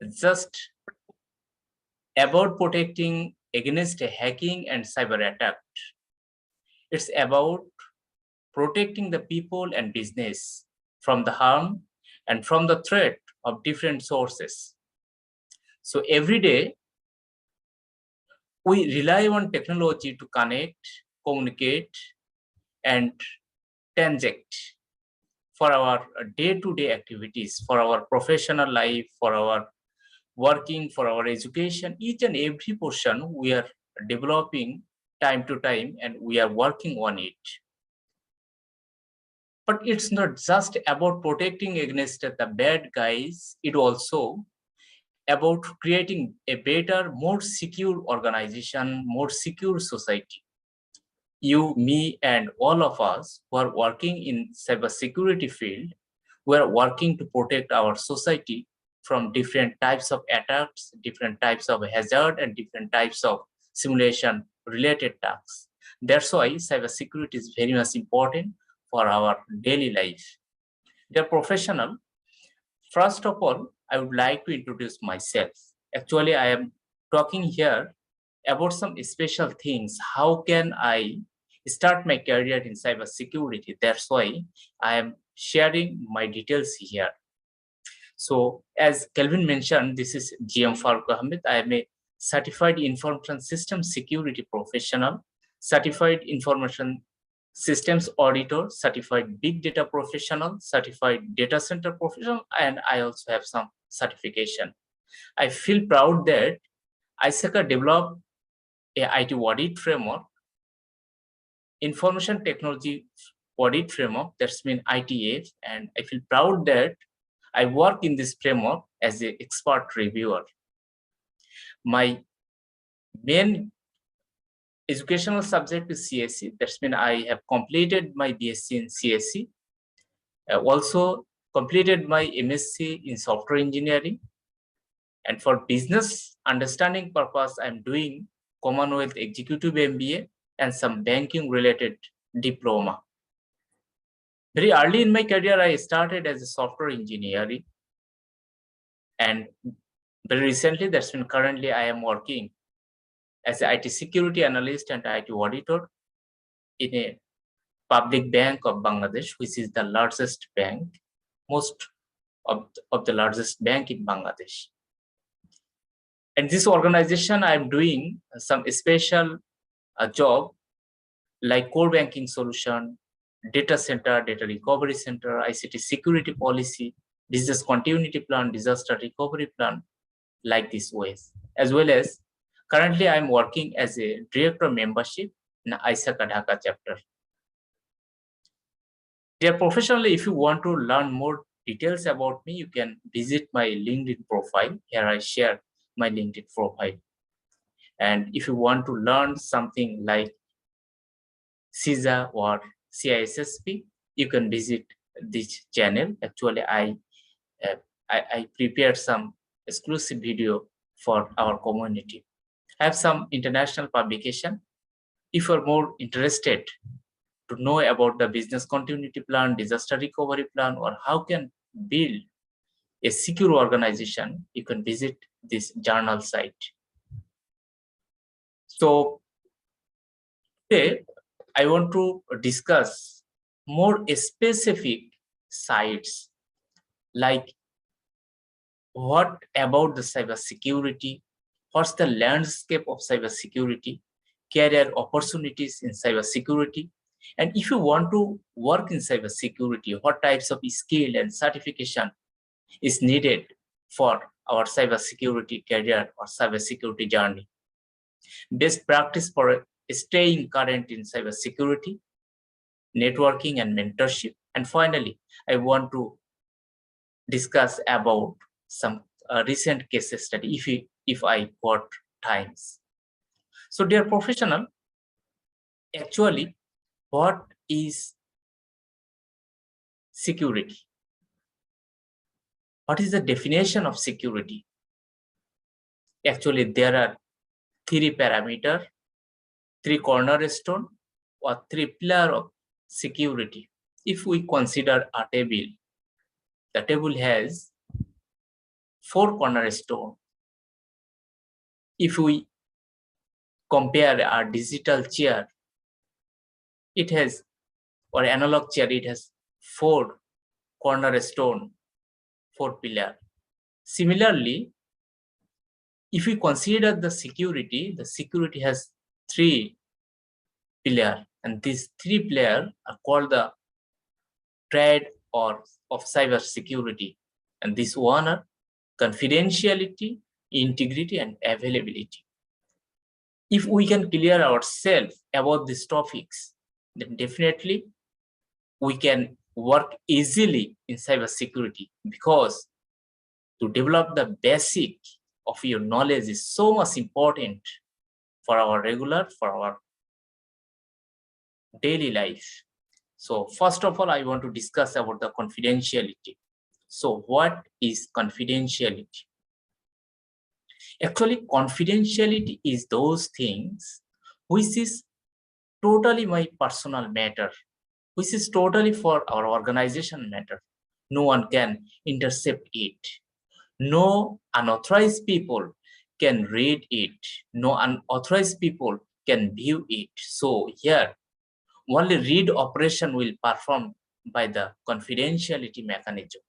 just about protecting against hacking and cyber attack. It's about protecting the people and business from the harm and from the threat of different sources. So every day, we rely on technology to connect, communicate, and transact for our day-to-day activities, for our professional life, for our working, for our education. Each and every portion we are developing time to time, and we are working on it. But it's not just about protecting against the bad guys, it also about creating a better, more secure organization, more secure society. You, me, and all of us who are working in cybersecurity field, we are working to protect our society from different types of attacks, different types of hazard, and different types of simulation related tasks. That's why cybersecurity is very much important for our daily life. Dear professional, first of all, I would like to introduce myself. Actually, I am talking here about some special things. How can I start my career in cybersecurity? That's why I am sharing my details here. So as Kelvin mentioned, this is GM Faruk Ahmed. I am a certified information systems security professional, certified information systems auditor, certified big data professional, certified data center professional, and I also have some certification. I feel proud that ISACA developed a IT audit framework, information technology audit framework, that's mean ITF, and I feel proud that I work in this framework as an expert reviewer. My main educational subject is CSE. That's mean I have completed my BSc in CSE. Also completed my MSc in software engineering. And for business understanding purpose, I'm doing Commonwealth Executive MBA and some banking related diploma. Very early in my career, I started as a software engineering. And very recently, that's when currently I am working as an IT security analyst and IT auditor in a public bank of Bangladesh, which is the largest bank, most of the largest bank in Bangladesh. And this organization, I'm doing some special job like core banking solution, data center, data recovery center, ICT security policy, business continuity plan, disaster recovery plan, like this ways. As well as currently I'm working as a director membership in ISACA Dhaka chapter. Dear professional, if you want to learn more details about me, you can visit my LinkedIn profile. Here I share my LinkedIn profile. And if you want to learn something like CISA or CISSP, you can visit this channel. Actually, I prepared some exclusive video for our community. I have some international publication. If you're more interested to know about the business continuity plan, disaster recovery plan, or how can build a secure organization, you can visit this journal site. So today, I want to discuss more specific sites, like what about the cybersecurity, what's the landscape of cybersecurity, career opportunities in cybersecurity, and if you want to work in cybersecurity, what types of skill and certification is needed for our cybersecurity career or cybersecurity journey. Best practice for staying current in cybersecurity, networking and mentorship. And finally, I want to discuss about some recent case study if I got times. So dear professional, actually, what is security? What is the definition of security? Actually, there are three parameters, three cornerstone or three pillar of security. If we consider a table, the table has four cornerstone. If we compare our digital chair, it has, or analog chair, it has four cornerstone, four pillar. Similarly, if we consider the security has three pillar, and these three pillar are called the triad or of cyber security. And this one are confidentiality, integrity, and availability. If we can clear ourselves about these topics, then definitely we can work easily in cybersecurity, because to develop the basic of your knowledge is so much important for our daily life. So first of all, I want to discuss about the confidentiality. So what is confidentiality? Actually, confidentiality is those things which is totally my personal matter, which is totally for our organization matter. No one can intercept it. No unauthorized people can read it. No unauthorized people can view it. So here, only read operation will perform by the confidentiality mechanism.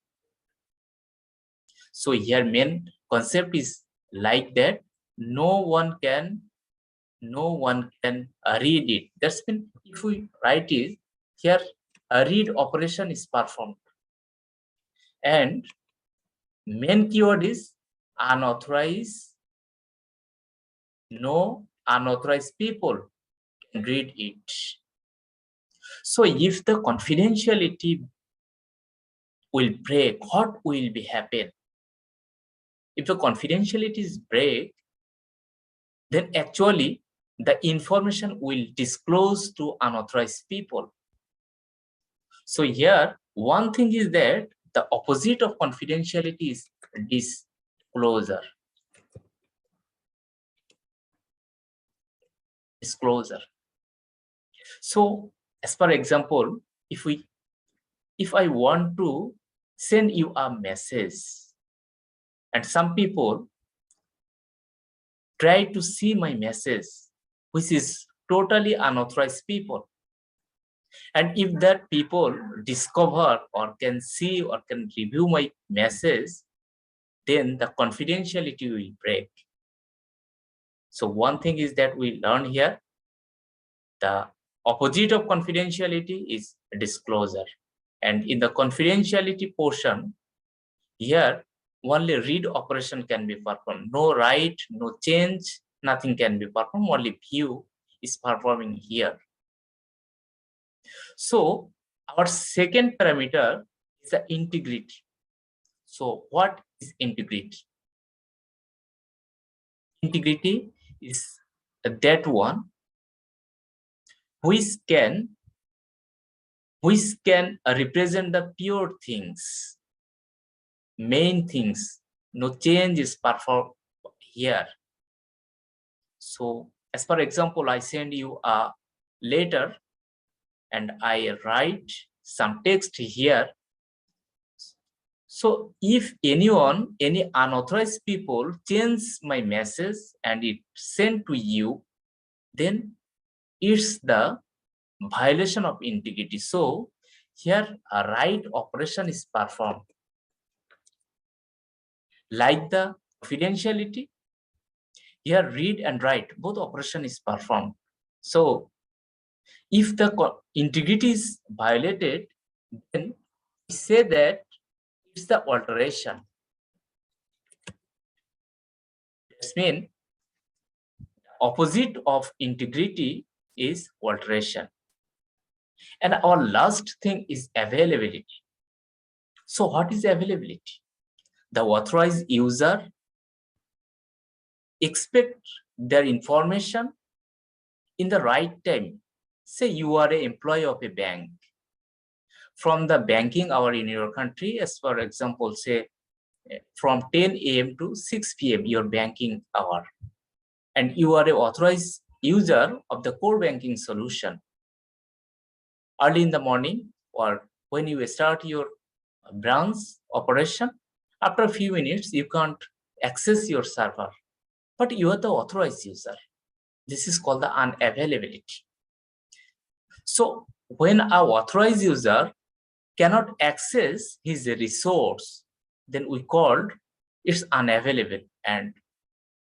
So here main concept is like that. No one can read it. That's mean if we write it here, a read operation is performed, and main keyword is unauthorized. No unauthorized people can read it. So if the confidentiality will break, what will be happen? If the confidentiality is break, then actually the information will disclose to unauthorized people. So here, one thing is that the opposite of confidentiality is disclosure. Disclosure. So as per example, if I want to send you a message, and some people try to see my message, which is totally unauthorized people. And if that people discover or can see or can review my message, then the confidentiality will break. So one thing is that we learn here, the opposite of confidentiality is disclosure. And in the confidentiality portion, here only read operation can be performed. No write, no change, nothing can be performed, only view is performing here. So our second parameter is the integrity. So what is integrity? Integrity is that one which can represent the pure things, main things. No change is performed here. So as for example, I send you a letter and I write some text here. So if any unauthorized people change my message and it sent to you, then it's the violation of integrity. So here a write operation is performed. Like the confidentiality, here read and write, both operation is performed. So if the integrity is violated, then we say that it's the alteration. That means opposite of integrity is alteration. And our last thing is availability. So what is availability? The authorized user expect their information in the right time. Say you are an employee of a bank. From the banking hour in your country, as for example, say from 10 a.m. to 6 p.m. your banking hour. And you are an authorized user of the core banking solution. Early in the morning or when you start your branch operation, After a few minutes, you can't access your server, but you are the authorized user. This is called the unavailability. So when our authorized user cannot access his resource, then we called it's unavailable. And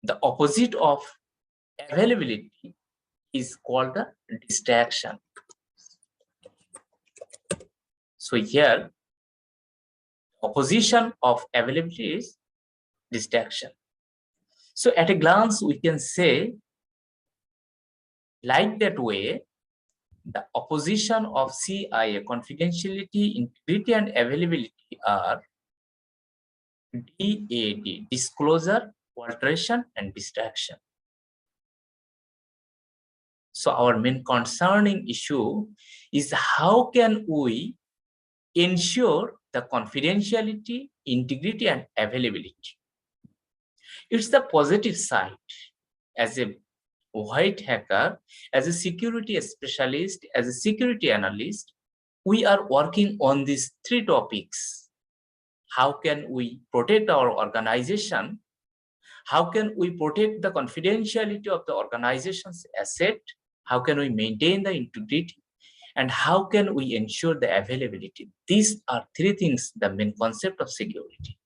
the opposite of availability is called the distraction. So here, opposition of availability is distraction. So at a glance, we can say, like that way, the opposition of CIA, confidentiality, integrity, and availability are DAD, disclosure, alteration, and distraction. So our main concerning issue is how can we ensure the confidentiality, integrity, and availability. It's the positive side. As a white hacker, as a security specialist, as a security analyst, we are working on these three topics. How can we protect our organization? How can we protect the confidentiality of the organization's asset? How can we maintain the integrity? And how can we ensure the availability? These are three things, the main concept of security.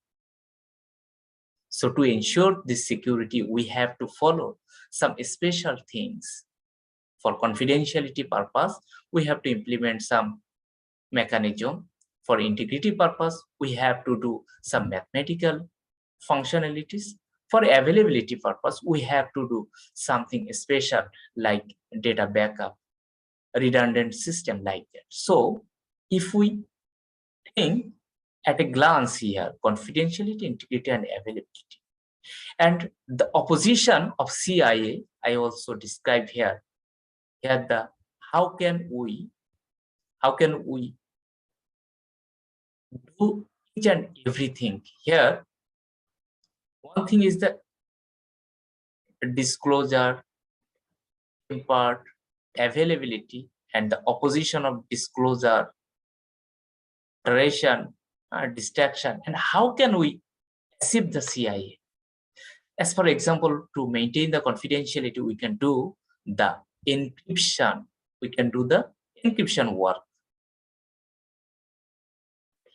So to ensure this security, we have to follow some special things. For confidentiality purpose, we have to implement some mechanism. For integrity purpose, we have to do some mathematical functionalities. For availability purpose, we have to do something special like data backup, redundant system like that. So if we think at a glance here, confidentiality, integrity, and availability. And the opposition of CIA, I also described here. Here the how can we do each and everything. Here, one thing is the disclosure, part, availability, and the opposition of disclosure, alteration, distraction, and how can we achieve the CIA? As for example, to maintain the confidentiality, we can do the encryption. We can do the encryption work.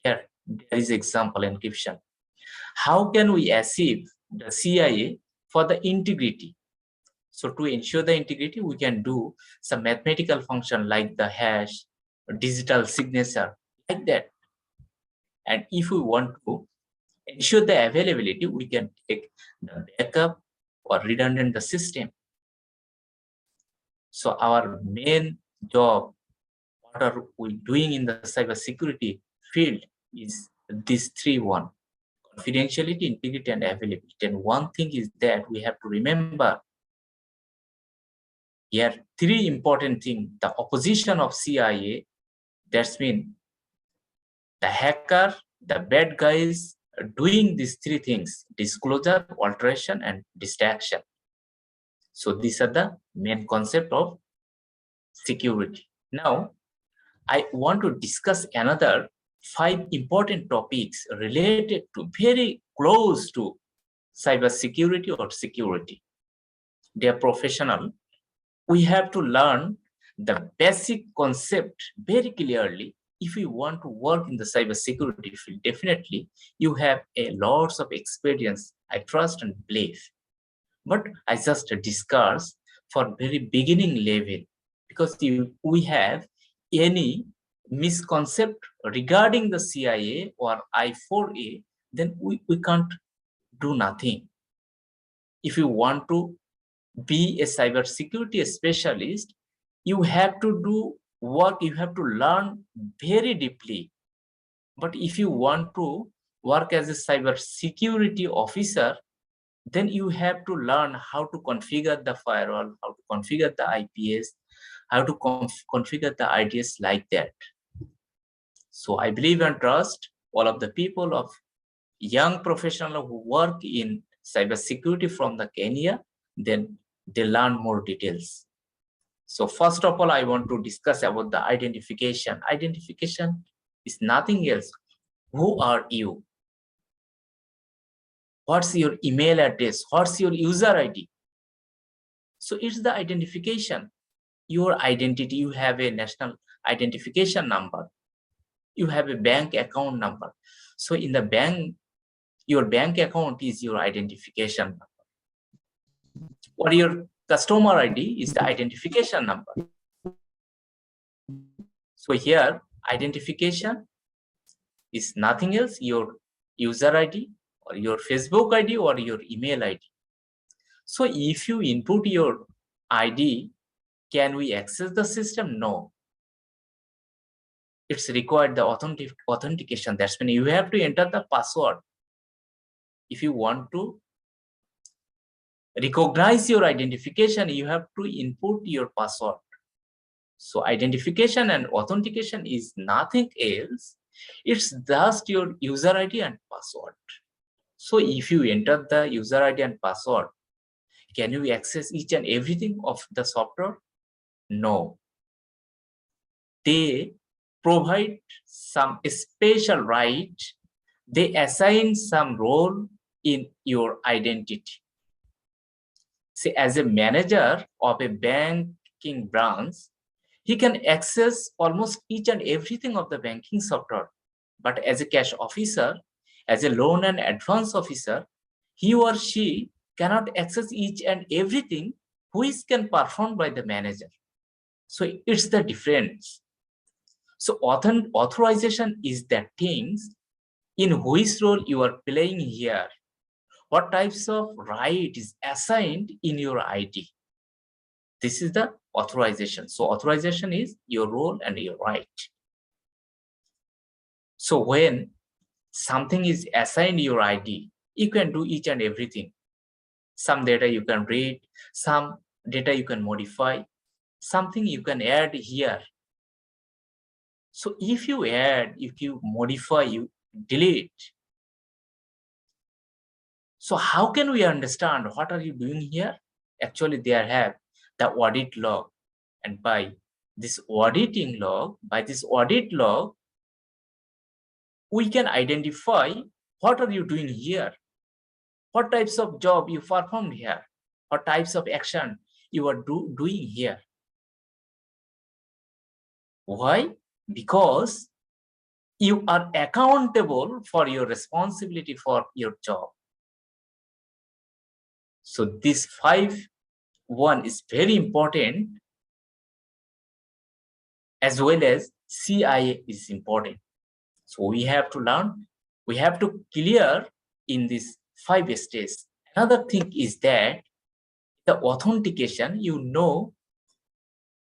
Here, there is example encryption. How can we achieve the CIA for the integrity? So to ensure the integrity, we can do some mathematical function like the hash, digital signature, like that. And if we want to ensure the availability, we can take the backup or redundant the system. So our main job, what are we doing in the cybersecurity field is these three one. Confidentiality, integrity, and availability. And one thing is that we have to remember here three important things. The opposition of CIA, that's mean the hacker, the bad guys are doing these three things: disclosure, alteration, and distraction. So these are the main concept of security. Now, I want to discuss another 5 important topics related to very close to cybersecurity or security. They are professional. We have to learn the basic concept very clearly. If you want to work in the cybersecurity field, definitely you have a lots of experience, I trust and believe. But I just discuss for very beginning level, because if we have any misconcept regarding the CIA or I4A, then we can't do nothing. If you want to be a cybersecurity specialist, you have to do work, you have to learn very deeply. But if you want to work as a cybersecurity officer, then you have to learn how to configure the firewall, how to configure the IPS, how to configure the IDS like that. So I believe and trust all of the people of young professionals who work in cybersecurity from the Kenya, then they learn more details. So first of all, I want to discuss about the identification. Identification is nothing else. Who are you? what's your email address, what's your user ID. So it's the identification, your identity. You have a national identification number, you have a bank account number. So in the bank, your bank account is your identification number, or your customer ID is the identification number. So here, identification is nothing else, your user ID or your Facebook ID or your email ID. So if you input your ID, can we access the system? No. It's required the authentication. That's when you have to enter the password. If you want to recognize your identification, you have to input your password. So identification and authentication is nothing else. It's just your user ID and password. So if you enter the user ID and password, can you access each and everything of the software? No. They provide some special right. They assign some role in your identity. See, as a manager of a banking branch, he can access almost each and everything of the banking software. But as a cash officer, as a loan and advance officer, he or she cannot access each and everything which can performed by the manager. So it's the difference. So authorization is the things in which role you are playing here. What types of right is assigned in your ID? This is the authorization. So authorization is your role and your right. So when something is assigned your ID, you can do each and everything. Some data you can read, some data you can modify, something you can add here. So if you add, if you modify, you delete. So how can we understand what are you doing here? Actually, there have the audit log. And by this auditing log, we can identify what are you doing here? What types of job you performed here? What types of action you are doing here? Why? Because you are accountable for your responsibility for your job. So this 5.1 is very important, as well as CIA is important. So we have to learn, we have to clear in this 5 stages. Another thing is that the authentication,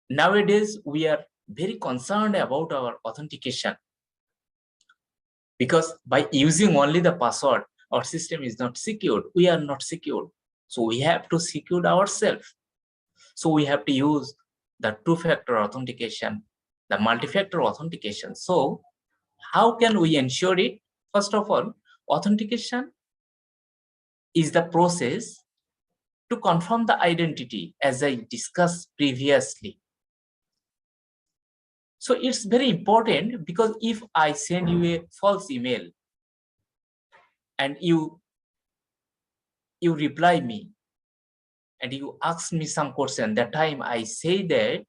nowadays we are very concerned about our authentication, because by using only the password, our system is not secured. We are not secured. So we have to secure ourselves. So we have to use the two-factor authentication, the multi-factor authentication. So how can we ensure it? First of all, authentication is the process to confirm the identity, as I discussed previously. So it's very important, because if I send you a false email and you reply me and you ask me some question, that time I say that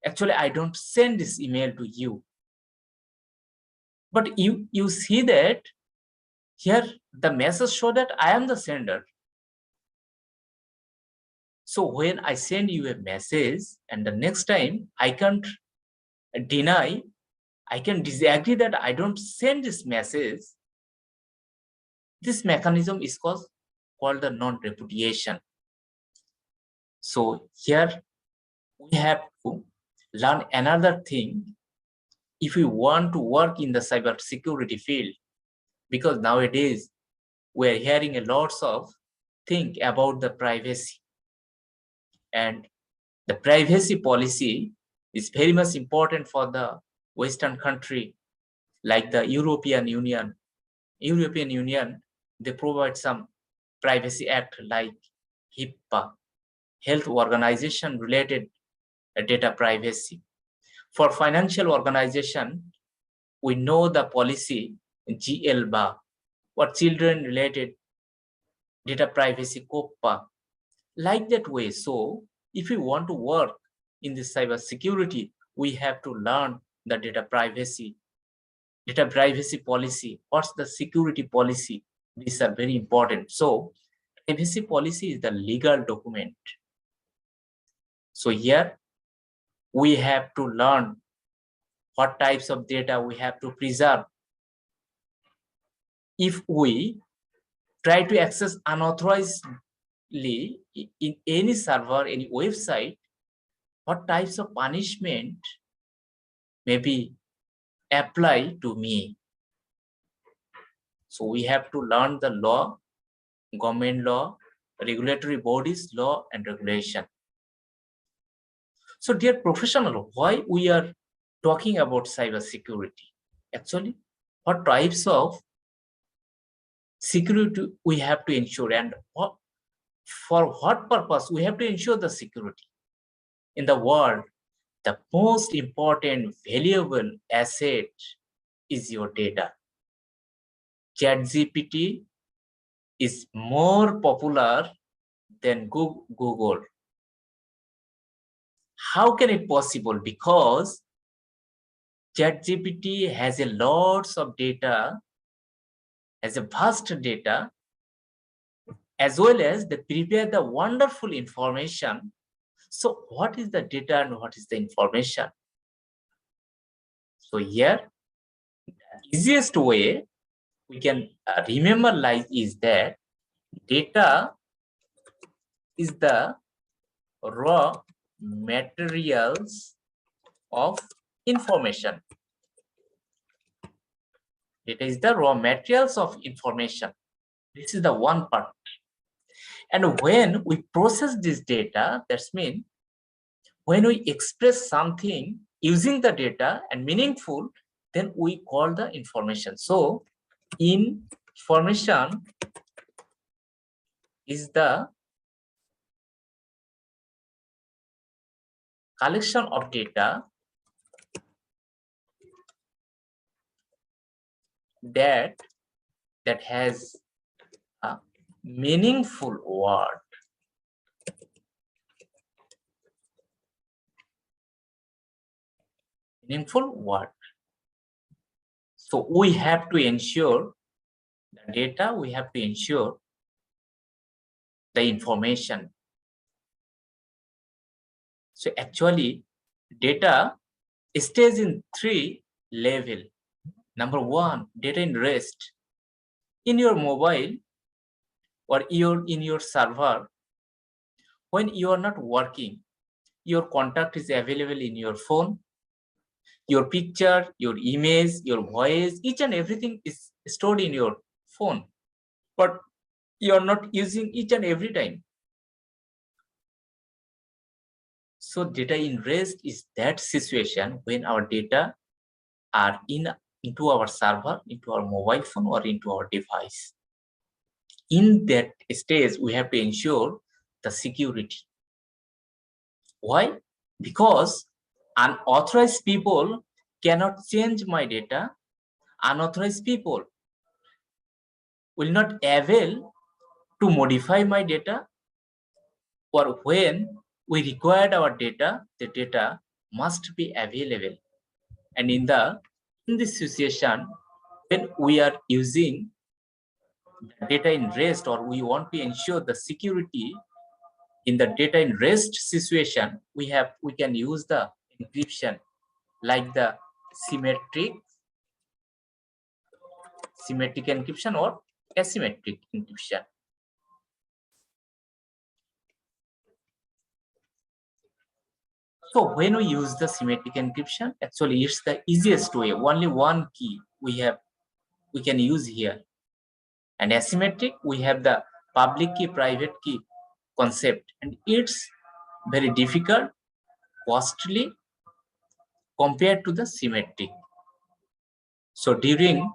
actually I don't send this email to you. But you see that here the message show that I am the sender. So when I send you a message and the next time I can't deny, I can disagree that I don't send this message. This mechanism is called the non-repudiation. So here we have to learn another thing if we want to work in the cybersecurity field, because nowadays we are hearing a lots of things about the privacy, and the privacy policy is very much important for the Western country like the European Union. They provide some privacy act like HIPAA, Health Organization Related Data Privacy. For financial organization, we know the policy GLBA, or Children Related data privacy COPPA, like that way. So if we want to work in this cybersecurity, we have to learn the data privacy policy. What's the security policy? These are very important. So privacy policy is the legal document. So here we have to learn what types of data we have to preserve. If we try to access unauthorizedly in any server, any website, what types of punishment may be applied to me? So we have to learn the law, government law, regulatory bodies, law and regulation. So dear professional, why we are talking about cybersecurity? Actually, what types of security we have to ensure, and for what purpose we have to ensure the security? In the world, the most important valuable asset is your data. ChatGPT is more popular than Google. How can it possible? Because ChatGPT has a lots of data, has a vast data, as well as they prepare the wonderful information. So what is the data and what is the information? So here, the easiest way we can remember like is that data is the raw materials of information. Data is the raw materials of information. This is the one part. And when we process this data, that's mean when we express something using the data and meaningful, then we call the information. So information is the collection of data that has a meaningful word. Meaningful word. So we have to ensure the data, we have to ensure the information. So actually, data stays in 3 levels. Number 1, data in rest. In your mobile or in your server, when you are not working, your contact is available in your phone, your picture, your image, your voice, each and everything is stored in your phone, but you are not using each and every time. So data in rest is that situation when our data are into our server, into our mobile phone or into our device. In that stage, we have to ensure the security. Why? Because unauthorized people cannot change my data. Unauthorized people will not avail to modify my data, or when we required our data, the data must be available. And in this situation, when we are using data in rest, or we want to ensure the security in the data in rest situation, we can use the encryption like the symmetric encryption or asymmetric encryption. So when we use the symmetric encryption, actually it's the easiest way. Only one key we can use here. And asymmetric, we have the public key, private key concept, and it's very difficult, costly compared to the symmetric. So during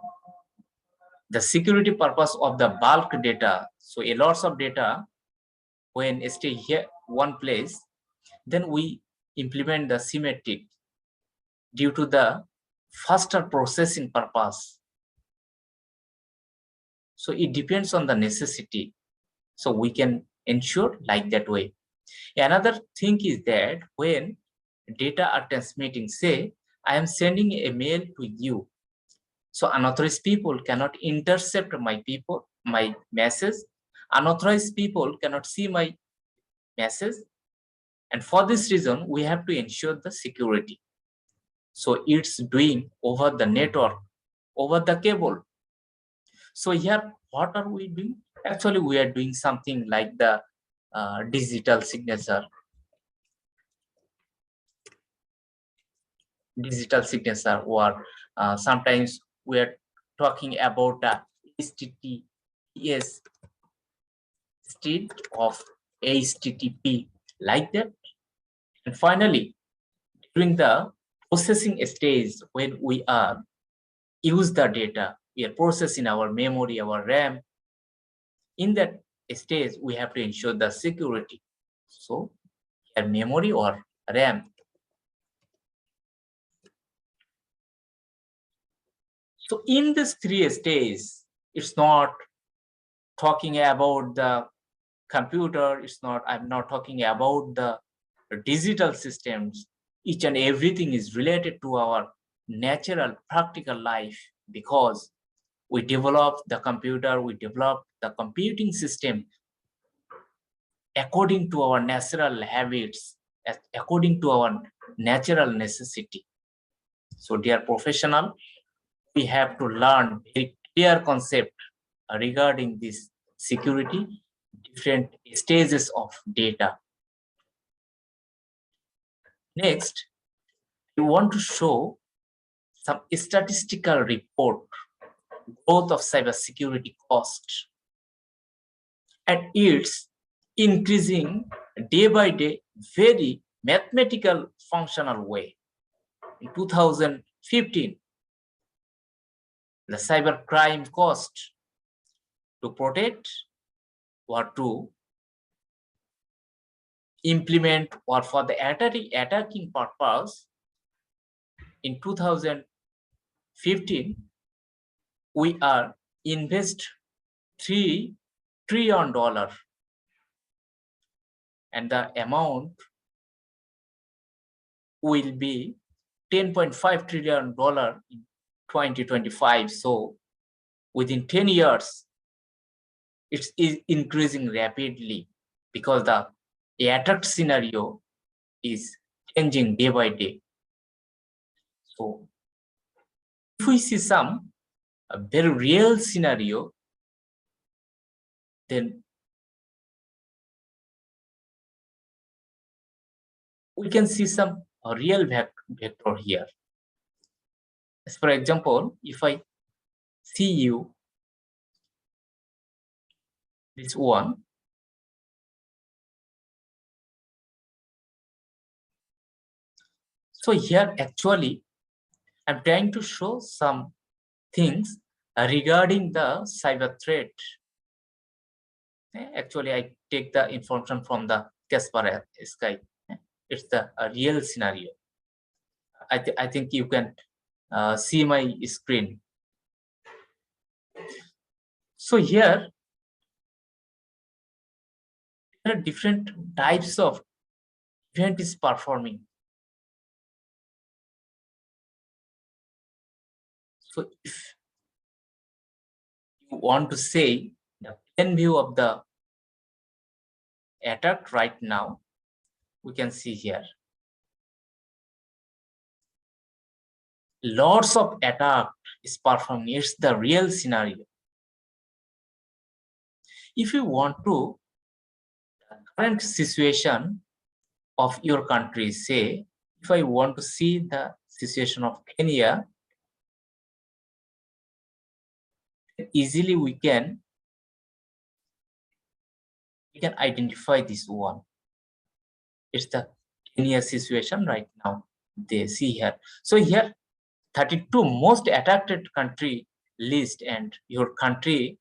the security purpose of the bulk data, so a lots of data when stay here one place, then we implement the symmetric due to the faster processing purpose. So it depends on the necessity. So we can ensure like that way. Another thing is that when data are transmitting, say I am sending a mail to you, so unauthorized people cannot intercept my message. Unauthorized people cannot see my message, and for this reason we have to ensure the security. So it's doing over the network, over the cable. So here, what are we doing? Actually, we are doing something like the digital signature. Digital signature, or sometimes we are talking about the HTTPS instead of HTTP, like that. And finally, during the processing stage, when we are use the data, we are processing our memory, our RAM. In that stage, we have to ensure the security. So, here memory or RAM. So, in this three stages, it's not talking about the computer. I'm not talking about the digital systems. Each and everything is related to our natural, practical life, because we develop the computer, we develop the computing system according to our natural habits, according to our natural necessity. So, dear professional, we have to learn a clear concept regarding this security, different stages of data. Next, we want to show some statistical report, growth of cybersecurity cost, and it's increasing day by day, very mathematical functional way. In 2015, the cybercrime cost to protect or to implement or for the attacking purpose, in 2015 we are invest $3 trillion, and the amount will be $10.5 trillion in 2025. So within 10 years, it's increasing rapidly, because the attack scenario is changing day by day. So if we see some very real scenario, then we can see some real vector here. As for example, if I see you this one, so here actually I'm trying to show some things regarding the cyber threat. Actually, I take the information from the Kasper Sky. It's the real scenario. I think you can see my screen. So here, there are different types of event is performing. So if you want to say the plain view of the attack right now, we can see here. Lots of attack is performing. It's the real scenario. If you want to, the current situation of your country, say, if I want to see the situation of Kenya, easily we can identify this one. It's the Kenya situation right now. They see here. So here, 32 most attacked country list, and your country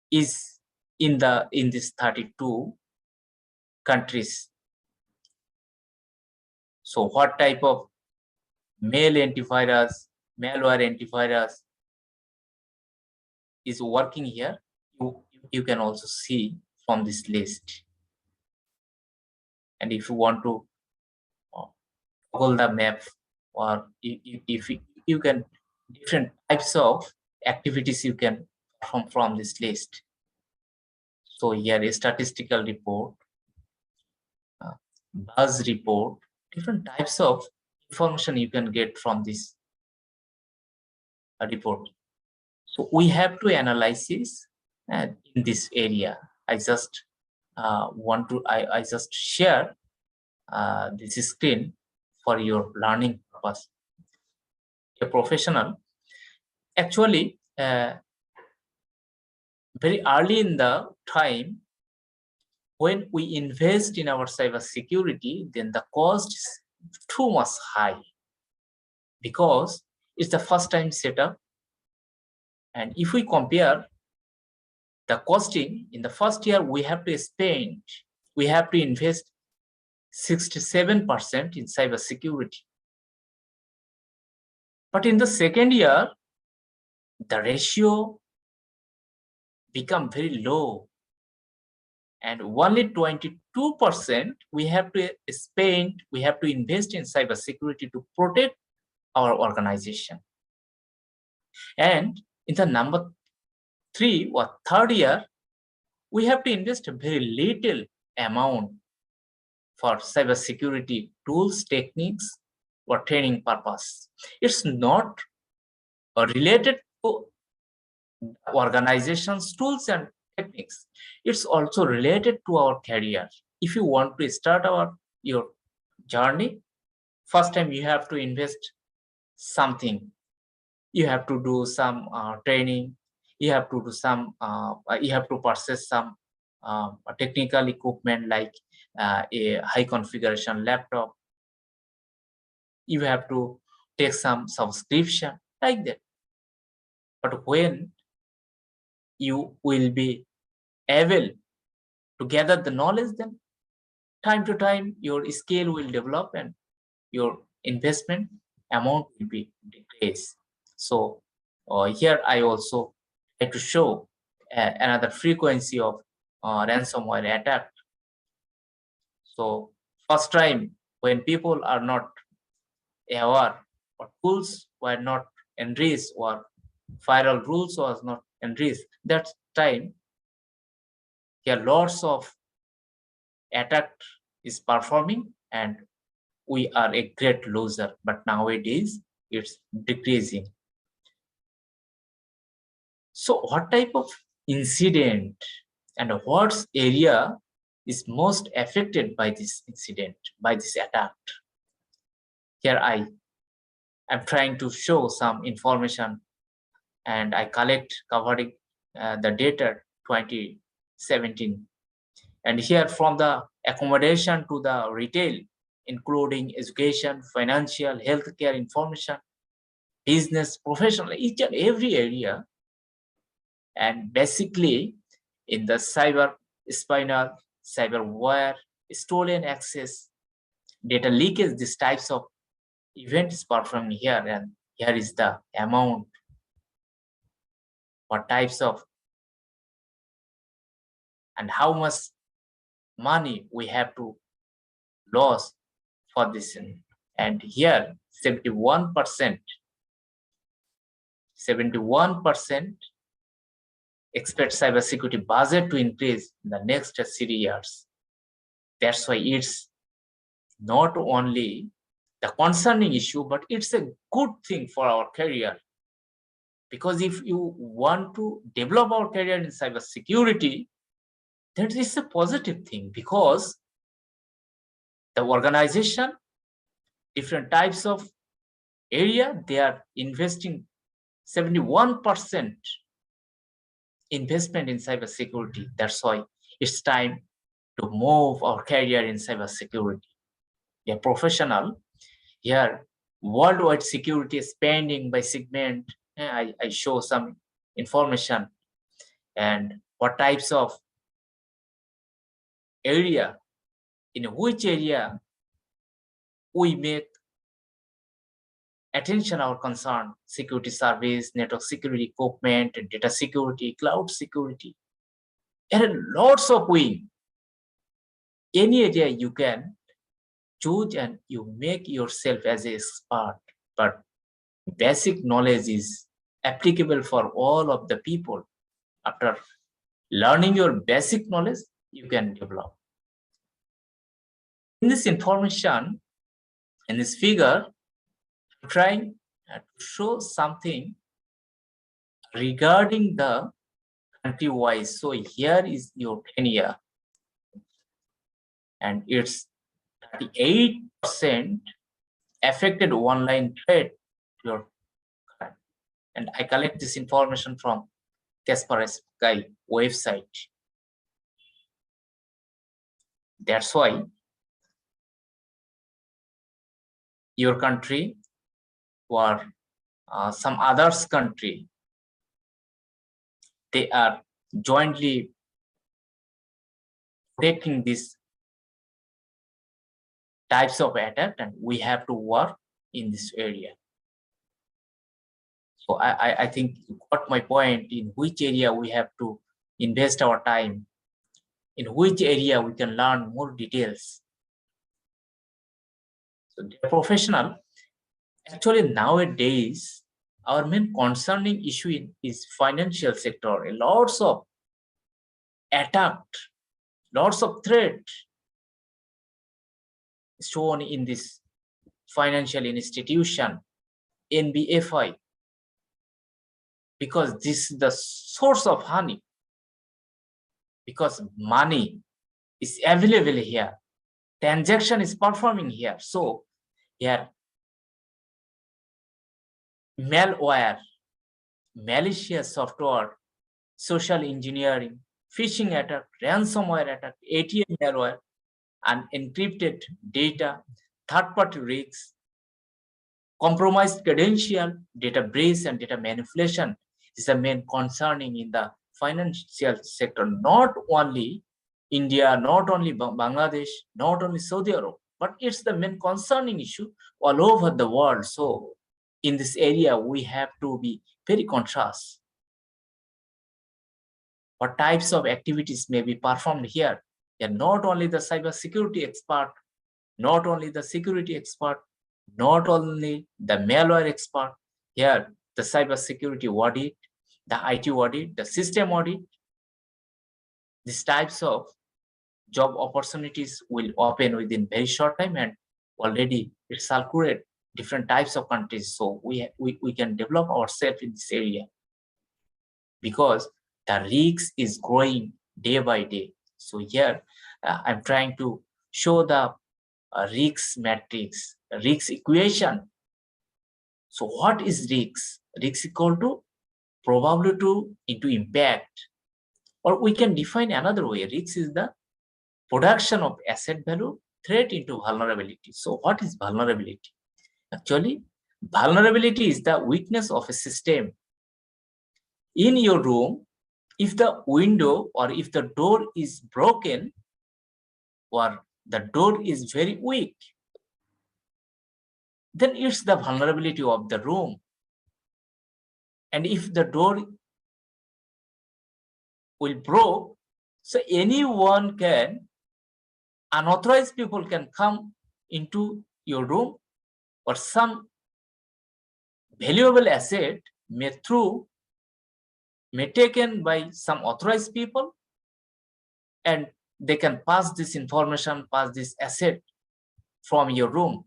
is in this 32 countries. So what type of mail antivirus, malware antivirus is working here, you can also see from this list. And if you want to toggle the map, or if you can, different types of activities you can perform from this list. So here a statistical report, buzz report, different types of information you can get from this report. So we have to analyze this in this area. I just I just share this screen for your learning purpose. A professional, actually, very early in the time, when we invest in our cybersecurity, then the cost is too much high because it's the first time setup. And if we compare the costing in the first year, we have to invest 67% in cybersecurity. But in the second year, the ratio become very low, and only 22% we have to invest in cybersecurity to protect our organization. And in the number 3 or third year, we have to invest a very little amount for cybersecurity tools, techniques, or training purpose. It's not related to organization's tools and techniques. It's also related to our career. If you want to start your journey, first time you have to invest something. You have to do some training. You have to do some. You have to purchase some technical equipment like a high configuration laptop. You have to take some subscription like that. But when you will be able to gather the knowledge, then time to time your skill will develop and your investment amount will be decreased. So here I also try to show another frequency of ransomware attack. So first time when people are not aware, or tools were not enriched, or firewall rules was not enriched, that time here lots of attack is performing and we are a great loser. But nowadays it's decreasing. So what type of incident and what area is most affected by this incident, by this attack? Here I am trying to show some information, and I covering the data 2017. And here from the accommodation to the retail, including education, financial, healthcare information, business, professional, each and every area. And basically in the cyber spinal, cyberware, stolen access, data leakage, these types of events performed here. And here is the amount, what types of, and how much money we have to lose for this. And here 71% expect cybersecurity budget to increase in the next 3 years. That's why it's not only the concerning issue, but it's a good thing for our career. Because if you want to develop our career in cybersecurity, that is a positive thing, because the organization, different types of area, they are investing 71% investment in cybersecurity. That's why it's time to move our career in cybersecurity. A professional here, worldwide security spending by segment. I show some information and what types of area, in which area we make attention our concern: security service, network security equipment, data security, cloud security. There are lots of ways. Any area you can choose and you make yourself as an expert, but basic knowledge is applicable for all of the people. After learning your basic knowledge, you can develop. In this information, in this figure, I'm trying to show something regarding the country-wise. So here is your Kenya, and it's 38% affected online trade. And I collect this information from Kaspersky website. That's why your country or some others country, they are jointly taking these types of attack, and we have to work in this area. So I think you got my point, in which area we have to invest our time, in which area we can learn more details. So dear professional, actually nowadays, our main concerning issue is financial sector. Lots of attack, lots of threat shown in this financial institution, NBFI, because this is the source of honey, because money is available here, transaction is performing here. So here, malware, malicious software, social engineering, phishing attack, ransomware attack, ATM malware, and encrypted data, third-party risks, compromised credential, data breach, and data manipulation is the main concerning in the financial sector. Not only India, not only Bangladesh, not only Saudi Arabia, but it's the main concerning issue all over the world. So in this area, we have to be very conscious. What types of activities may be performed here? They are not only the cybersecurity expert, not only the security expert, not only the malware expert. Here, the cybersecurity audit, the IT audit, the system audit. These types of job opportunities will open within very short time, and already it's circulated different types of countries. So we can develop ourselves in this area, because the risk is growing day by day. So here I'm trying to show the risk matrix, risk equation. So what is risk? Risk equal to probability into impact. Or we can define another way. Risk is the production of asset value, threat into vulnerability. So what is vulnerability? Actually, vulnerability is the weakness of a system. In your room, if the window or if the door is broken, or the door is very weak, then it's the vulnerability of the room. And if the door will broke, so anyone can, unauthorized people can come into your room, or some valuable asset may taken by some authorized people, and they can pass this information, pass this asset from your room.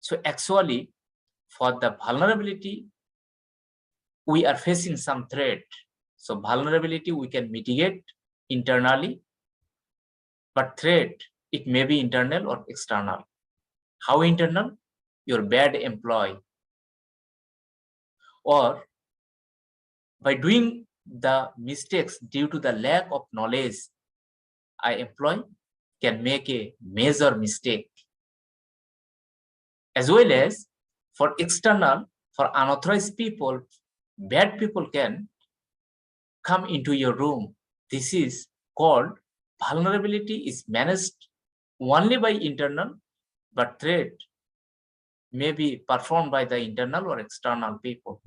So actually, for the vulnerability, we are facing some threat. So vulnerability we can mitigate internally, but threat, it may be internal or external. How internal? Your bad employee, or by doing the mistakes due to the lack of knowledge, I employee can make a major mistake. As well as for external, for unauthorized people, bad people can come into your room. This is called vulnerability is managed only by internal, but threat may be performed by the internal or external people.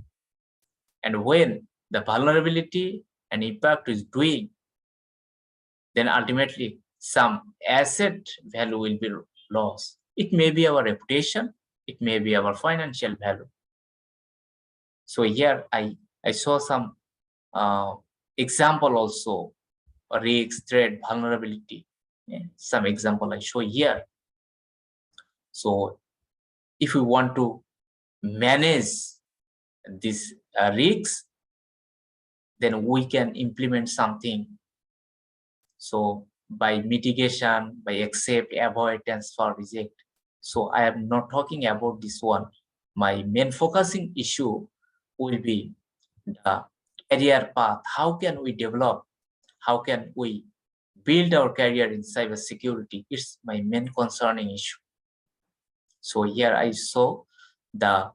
And when the vulnerability and impact is doing, then ultimately some asset value will be lost. It may be our reputation, it may be our financial value. So here I saw some example also, risks, threat, vulnerability. Some example I show here. So if we want to manage these risks, then we can implement something. So by mitigation, by accept, avoid, transfer, reject. So I am not talking about this one. My main focusing issue will be the career path. How can we develop? How can we build our career in cybersecurity? It's my main concerning issue. So here I saw the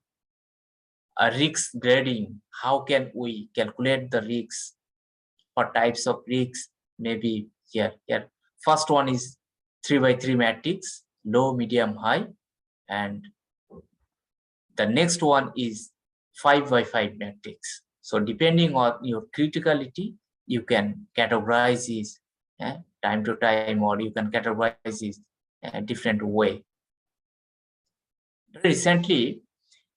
risk grading. How can we calculate the risks? What types of risks? Maybe here. First one is 3x3 matrix, low, medium, high, and the next one is 5x5 matrix. So depending on your criticality, you can categorize this time to time, or you can categorize this a different way. Recently,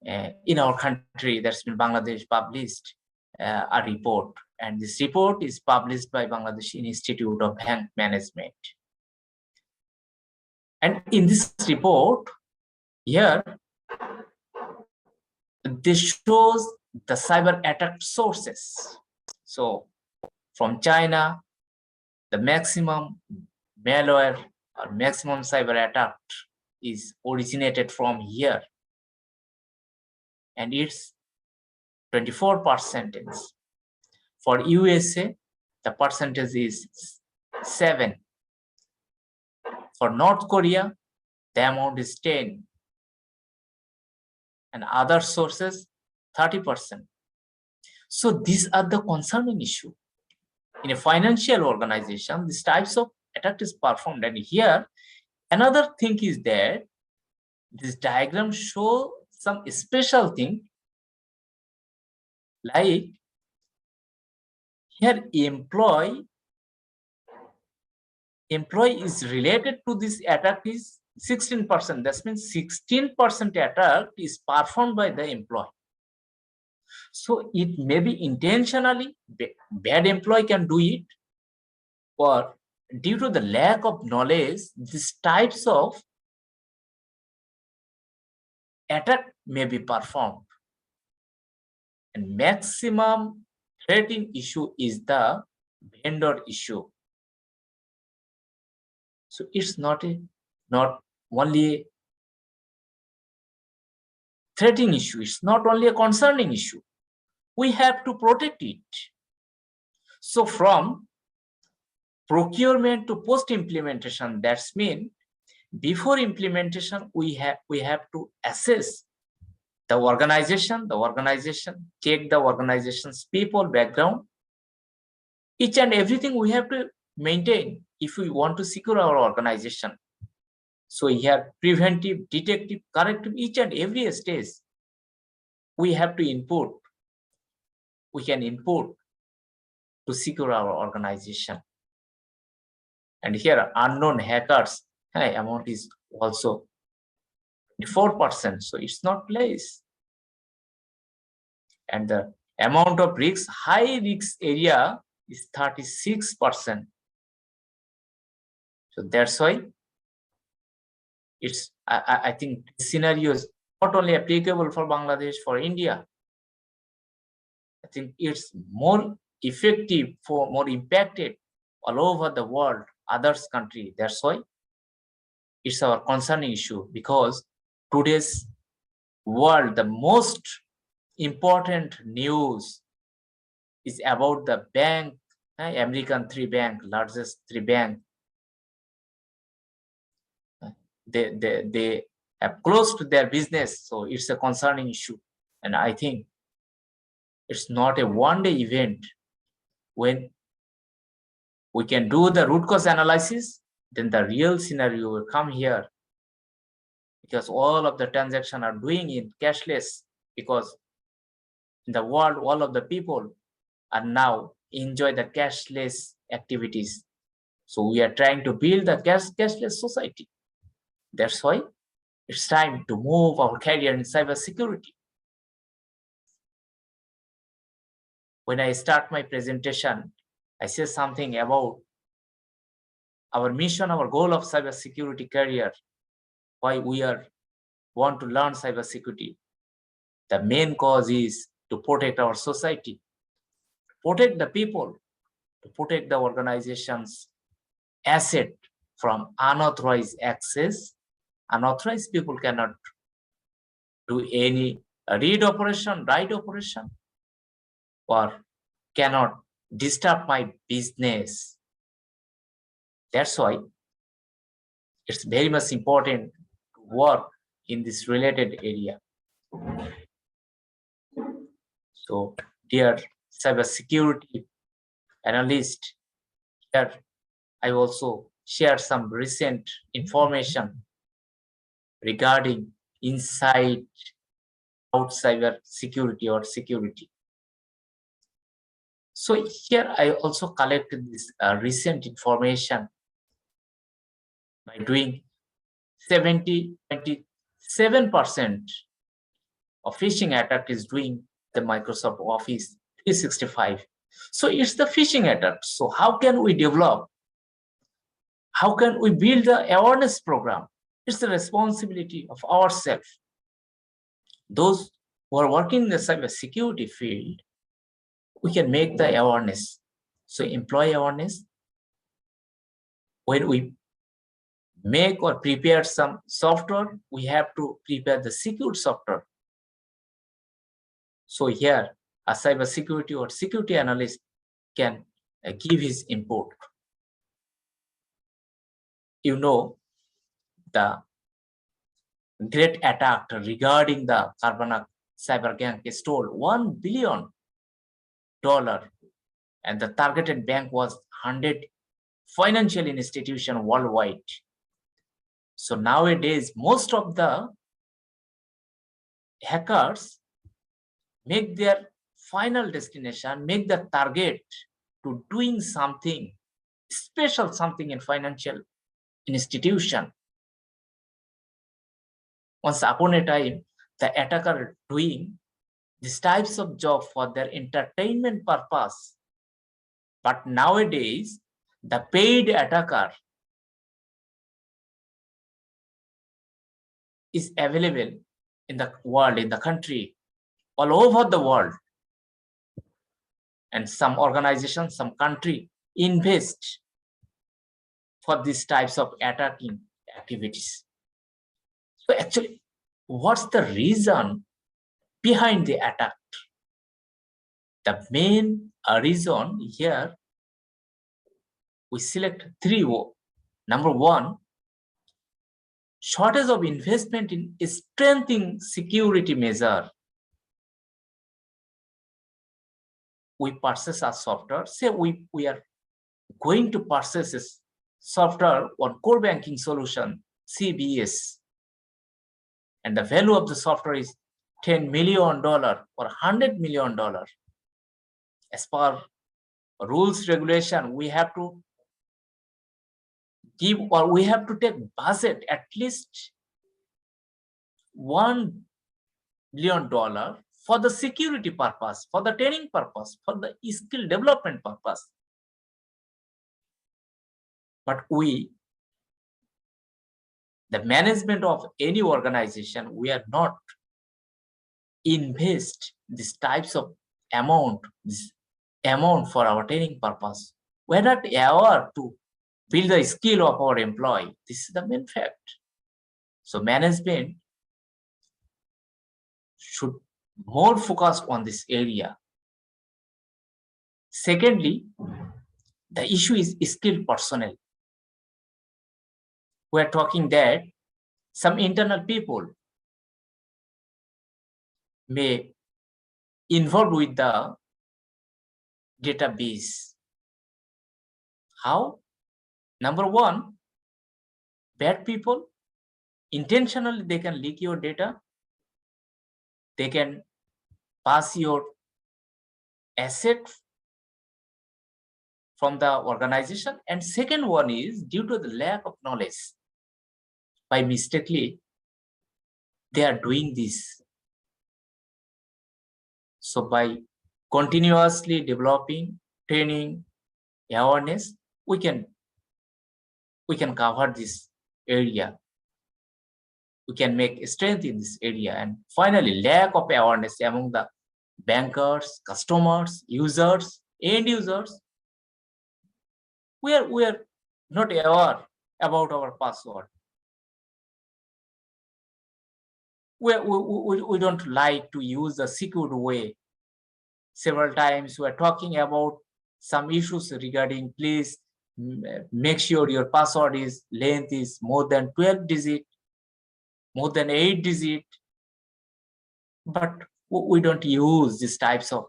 in our country, there's been Bangladesh published a report, and this report is published by Bangladesh Institute of Bank Management. And in this report, here, this shows the cyber attack sources. So from China, the maximum malware or maximum cyber attack is originated from here, and it's 24%. For USA, the percentage is 7. For North Korea, the amount is 10. And other sources, 30%. So these are the concerning issue. In a financial organization, these types of attack is performed. And here, another thing is that this diagram shows some special thing, like here employee is related to this attack is 16%. That means 16% attack is performed by the employee. So it may be intentionally, bad employee can do it, or due to the lack of knowledge, these types of attack may be performed. And maximum threatening issue is the vendor issue. So it's not only a threatening issue, it's not only a concerning issue. We have to protect it. So from procurement to post-implementation, that's mean before implementation, we have to assess the organization, check the organization's people background. Each and everything we have to maintain if we want to secure our organization. So here, preventive, detective, corrective, each and every stage, we have to input. We can input to secure our organization. And here, unknown hackers, amount is also 4%, so it's not less. And the amount of risk, high risk area is 36%. So that's why it's, I think this scenario is not only applicable for Bangladesh, for India. I think it's more effective, for more impacted all over the world, others country. That's why it's our concerning issue, because today's world, the most important news is about the bank, American 3 bank, largest 3 bank. They have closed their business, so it's a concerning issue. And I think it's not a one-day event. When we can do the root cause analysis, then the real scenario will come here, because all of the transactions are doing it cashless, because in the world, all of the people are now enjoy the cashless activities. So we are trying to build the cashless society. That's why it's time to move our career in cybersecurity. When I start my presentation, I say something about our mission, our goal of cybersecurity career, why we want to learn cybersecurity. The main cause is to protect our society, protect the people, to protect the organization's asset from unauthorized access. Unauthorized people cannot do any read operation, write operation, or cannot disturb my business. That's why it's very much important to work in this related area. So, dear cybersecurity analyst, here I also share some recent information regarding inside out cyber security or security. So here I also collected this recent information by doing 27% of phishing attack is doing the Microsoft Office 365. So it's the phishing attack. So how can we develop? How can we build the awareness program? It's the responsibility of ourselves. Those who are working in the cybersecurity field, we can make the awareness. So employee awareness, when we make or prepare some software, we have to prepare the secure software. So here, a cybersecurity or security analyst can give his input. You know, the great attack regarding the Carbanak cyber gang stole $1 billion, and the targeted bank was 100 financial institutions worldwide. So nowadays, most of the hackers make their final destination, make the target to doing something special, something in financial institution. Once upon a time, the attacker doing these types of job for their entertainment purpose. But nowadays, the paid attacker is available in the world, in the country, all over the world. And some organizations, some country invest for these types of attacking activities. So actually, what's the reason behind the attack? The main reason here, we select three. Number one, shortage of investment in strengthening security measure. We purchase a software, say we are going to purchase a software on core banking solution, CBS, and the value of the software is $10 million or $100 million. As per rules, regulation, we have to give, or we have to take budget at least $1 billion for the security purpose, for the training purpose, for the skill development purpose. But the management of any organization, we are not invest these types of this amount for our training purpose. We're not aware to build the skill of our employee. This is the main fact. So management should more focus on this area. Secondly, the issue is skilled personnel. We're talking that some internal people may involve with the database. How? Number one, bad people, intentionally they can leak your data. They can pass your asset from the organization. And second one is due to the lack of knowledge. By mistakenly, they are doing this. So by continuously developing, training, awareness, we can cover this area. We can make strength in this area. And finally, lack of awareness among the bankers, customers, users, end users. We are not aware about our password. We don't like to use the secure way. Several times we are talking about some issues regarding, please make sure your password is length is more than 12 digit, more than 8 digit. But we don't use these types of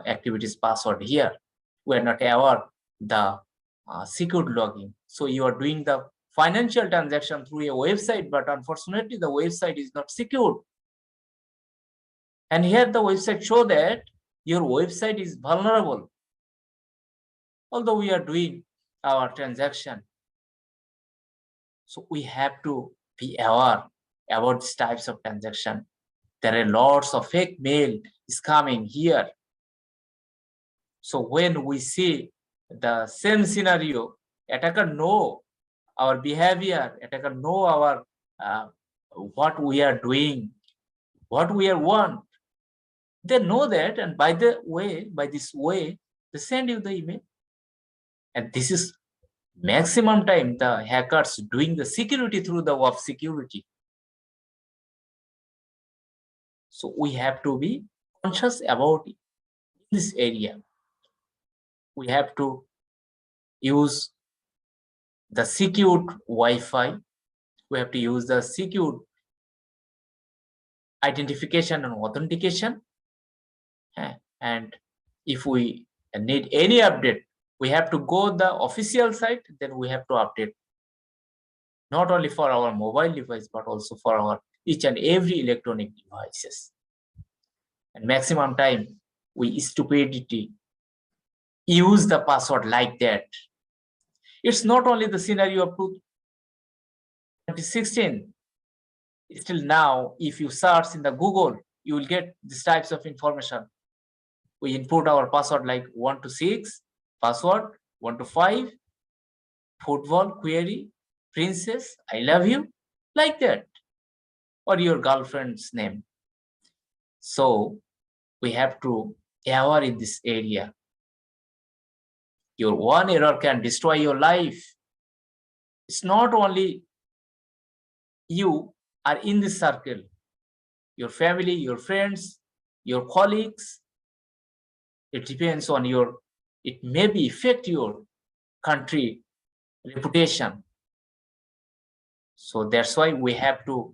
activities password here. We are not aware the secured login. So you are doing the financial transaction through a website, but unfortunately the website is not secured. And here the website show that your website is vulnerable. Although we are doing our transaction. So we have to be aware about these types of transaction. There are lots of fake mail is coming here. So when we see the same scenario, attacker know our behavior, attacker know our what we are doing, what we are want. They know that, and by this way, they send you the email. And this is maximum time the hackers doing the security through the web security. So we have to be conscious about this area. We have to use the secured Wi-Fi. We have to use the secured identification and authentication. And if we need any update, we have to go the official site, then we have to update. Not only for our mobile device, but also for our each and every electronic devices. And maximum time, we stupidity use the password like that. It's not only the scenario of 2016. Still now, if you search in the Google, you will get these types of information. We input our password like 1 to 6, password 1 to 5, football query, princess, I love you, like that, or your girlfriend's name. So we have to error in this area. Your one error can destroy your life. It's not only you are in this circle, your family, your friends, your colleagues. It depends on it may be affect your country reputation. So that's why we have to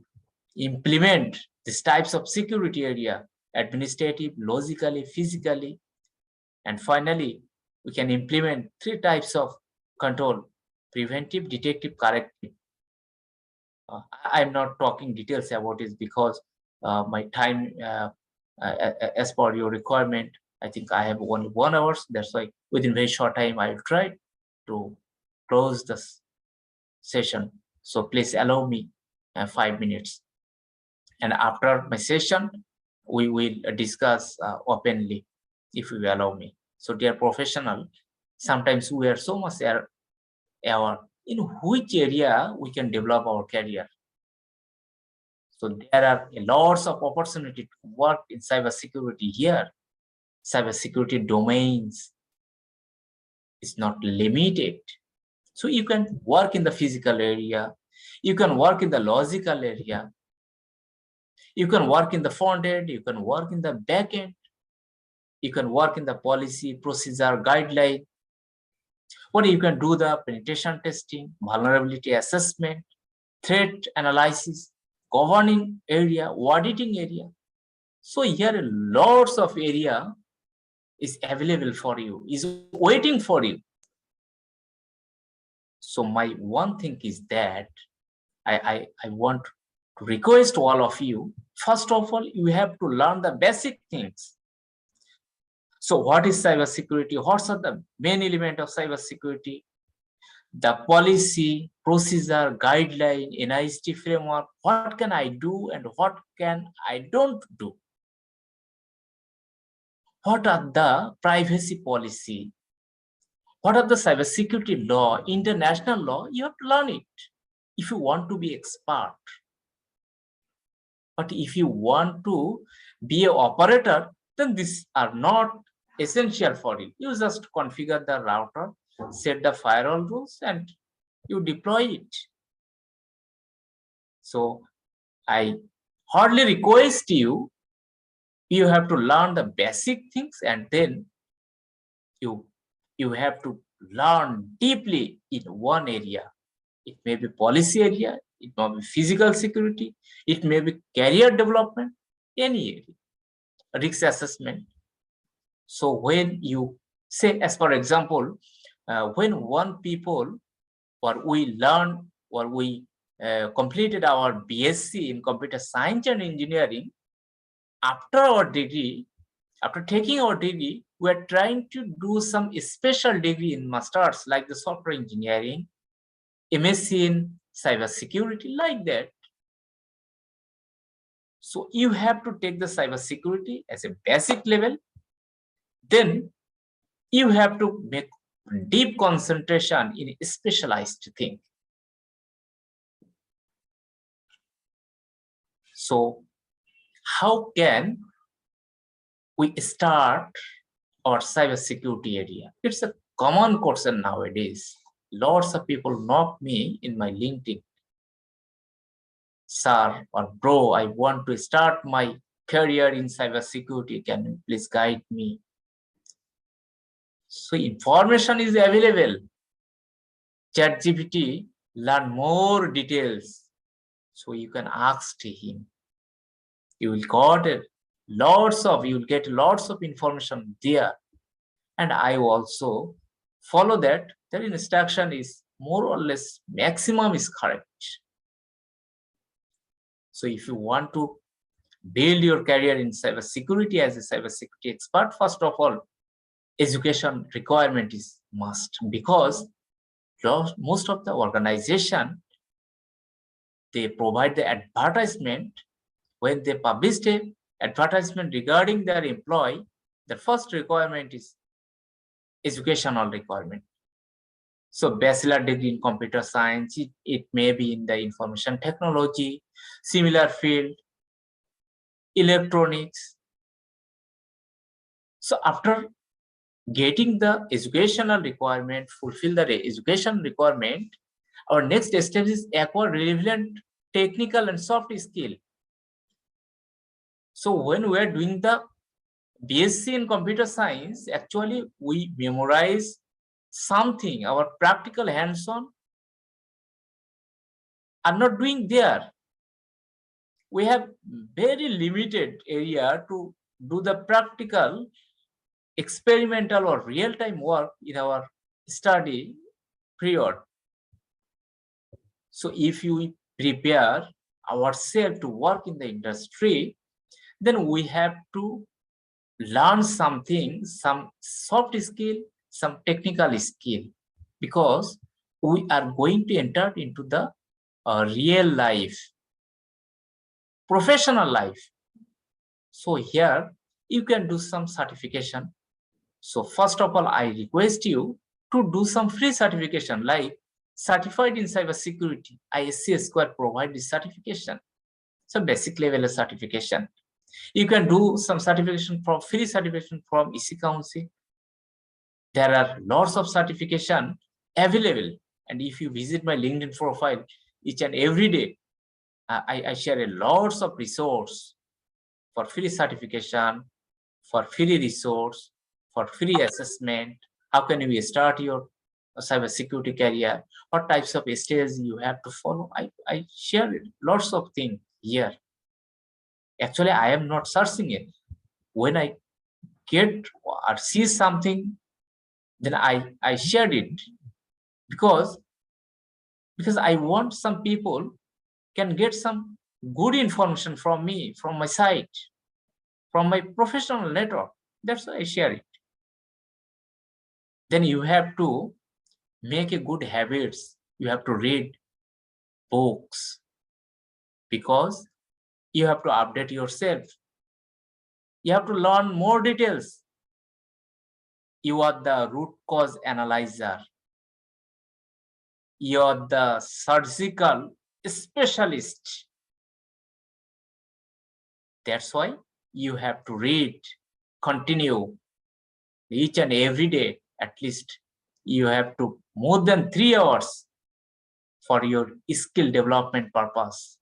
implement these types of security area, administrative, logically, physically, and finally, we can implement 3 types of control: preventive, detective, corrective. I'm not talking details about it because my time, as per your requirement, I think I have only 1 hour. That's why within very short time, I will try to close this session. So please allow me 5 minutes. And after my session, we will discuss openly, if you allow me. So dear professional, sometimes we are so much aware in which area we can develop our career. So there are lots of opportunity to work in cybersecurity here. Cybersecurity domains is not limited. So you can work in the physical area, you can work in the logical area, you can work in the front end, you can work in the back end, you can work in the policy, procedure, guideline, or you can do the penetration testing, vulnerability assessment, threat analysis, governing area, auditing area. So here lots of area is available for you, is waiting for you. So my one thing is that I want to request all of you, first of all, you have to learn the basic things. So what is cybersecurity? What are the main element of cybersecurity? The policy, procedure, guideline, NIST framework. What can I do and what can I don't do? What are the privacy policy? What are the cybersecurity law, international law? You have to learn it if you want to be expert. But if you want to be an operator, then these are not essential for it. You just configure the router, set the firewall rules, and you deploy it. So I hardly request you, you have to learn the basic things, and then you have to learn deeply in one area. It may be policy area, it may be physical security, it may be career development, any area, risk assessment. So when you say, as for example, when one people or we learn or we completed our BSc in computer science and engineering, after our degree, after taking our degree, we are trying to do some special degree in masters like the software engineering, MSc in cybersecurity, like that. So you have to take the cybersecurity as a basic level. Then you have to make deep concentration in a specialized thing. So how can we start our cybersecurity area? It's a common question nowadays. Lots of people knock me in my LinkedIn. Sir or bro, I want to start my career in cybersecurity. Can you please guide me? So information is available. ChatGPT learn more details. So you can ask to him. You will get lots of information there. And I also follow that. Their instruction is more or less maximum is correct. So if you want to build your career in cybersecurity as a cybersecurity expert, first of all, education requirement is must, because most of the organization, they provide the advertisement. When they publish a advertisement regarding their employee, the first requirement is educational requirement. So bachelor degree in computer science, it may be in the information technology, similar field, electronics. So after getting the educational requirement, fulfill the education requirement, our next step is acquire relevant technical and soft skill. So when we are doing the BSc in computer science, actually we memorize something, our practical hands-on are not doing there. We have very limited area to do the practical, experimental or real-time work in our study period. So if you prepare ourselves to work in the industry, then we have to learn something, some soft skill, some technical skill, because we are going to enter into the real life, professional life. So here you can do some certification. So first of all, I request you to do some free certification like certified in cybersecurity. ISC Square provide this certification. So basic level of certification. You can do some certification from free certification from EC Council. There are lots of certification available. And if you visit my LinkedIn profile each and every day, I share a lots of resource for free certification, for free resource, for free assessment. How can you start your cybersecurity career? What types of stages you have to follow? I share lots of things here. Actually, I am not searching it. When I get or see something, then I shared it because I want some people can get some good information from me, from my site, from my professional network. That's why I share it. Then you have to make a good habits. You have to read books because you have to update yourself. You have to learn more details. You are the root cause analyzer. You are the surgical specialist. That's why you have to read, continue each and every day. At least you have to more than 3 hours for your skill development purpose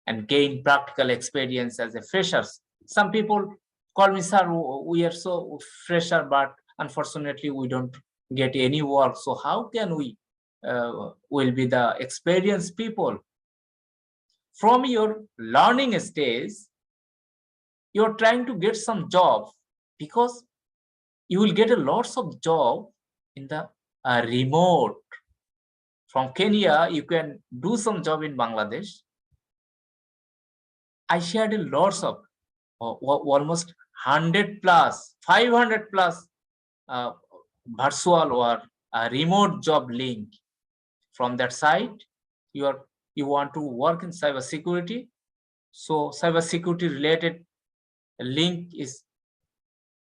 and gain practical experience as a freshers. Some people call me, sir, we are so fresher, but unfortunately we don't get any work. So how can we will be the experienced people? From your learning stage, you're trying to get some job because you will get a lots of job in the remote. From Kenya, you can do some job in Bangladesh. I shared a lots of almost 100 plus, 500 plus uh, virtual or remote job link. From that site, you want to work in cybersecurity. So cybersecurity related link is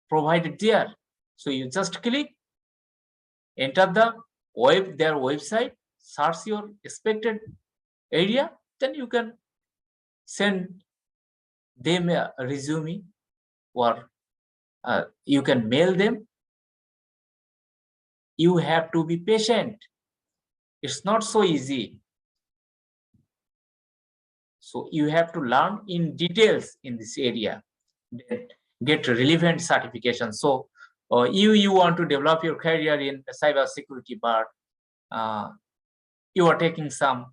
provided there. So you just click, enter their website, search your expected area, then you can send them a resume or you can mail them. You have to be patient. It's not so easy. So you have to learn in details in this area, get relevant certification. So you want to develop your career in cybersecurity, but you are taking some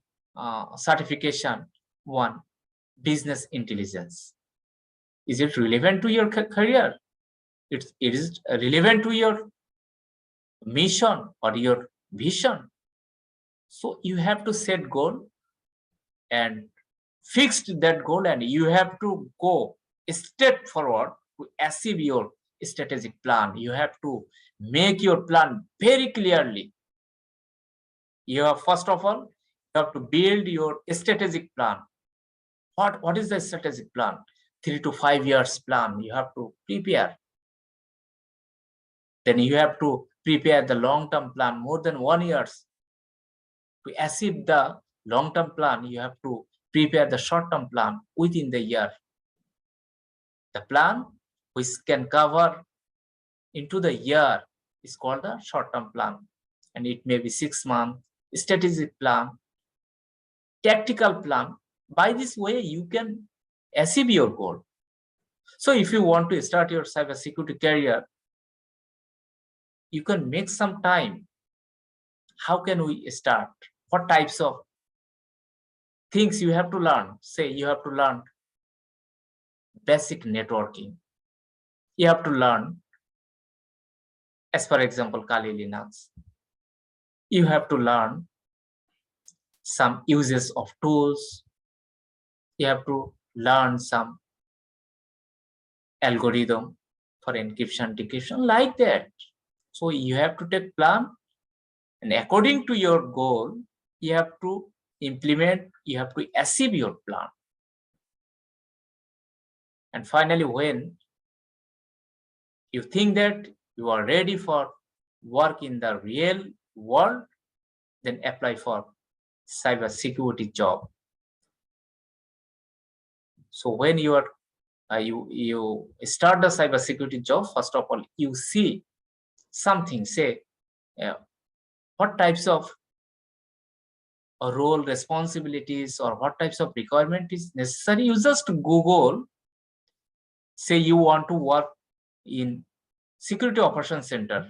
certification. One, business intelligence. Is it relevant to your career? It is relevant to your mission or your vision. So you have to set goal and fixed that goal, and you have to go a step forward to achieve your strategic plan. You have to make your plan very clearly. You have, first of all, you have to build your strategic plan. What is the strategic plan? 3 to 5 years plan. You have to prepare. Then you have to prepare the long-term plan more than 1 year. To achieve the long-term plan, you have to prepare the short-term plan within the year. The plan which can cover into the year is called the short-term plan, and it may be 6 months, strategic plan, tactical plan. By this way, you can achieve your goal. So if you want to start your cybersecurity career, you can make some time. How can we start? What types of things you have to learn? Say you have to learn basic networking. You have to learn, as for example, Kali Linux. You have to learn some uses of tools. You have to learn some algorithm for encryption, decryption, like that. So you have to take plan, and according to your goal, you have to implement, you have to achieve your plan. And finally, when you think that you are ready for work in the real world, then apply for cybersecurity job. So when you are you start the cybersecurity job, first of all, you see something, say what types of role responsibilities or what types of requirement is necessary. You just Google, say you want to work in security operations center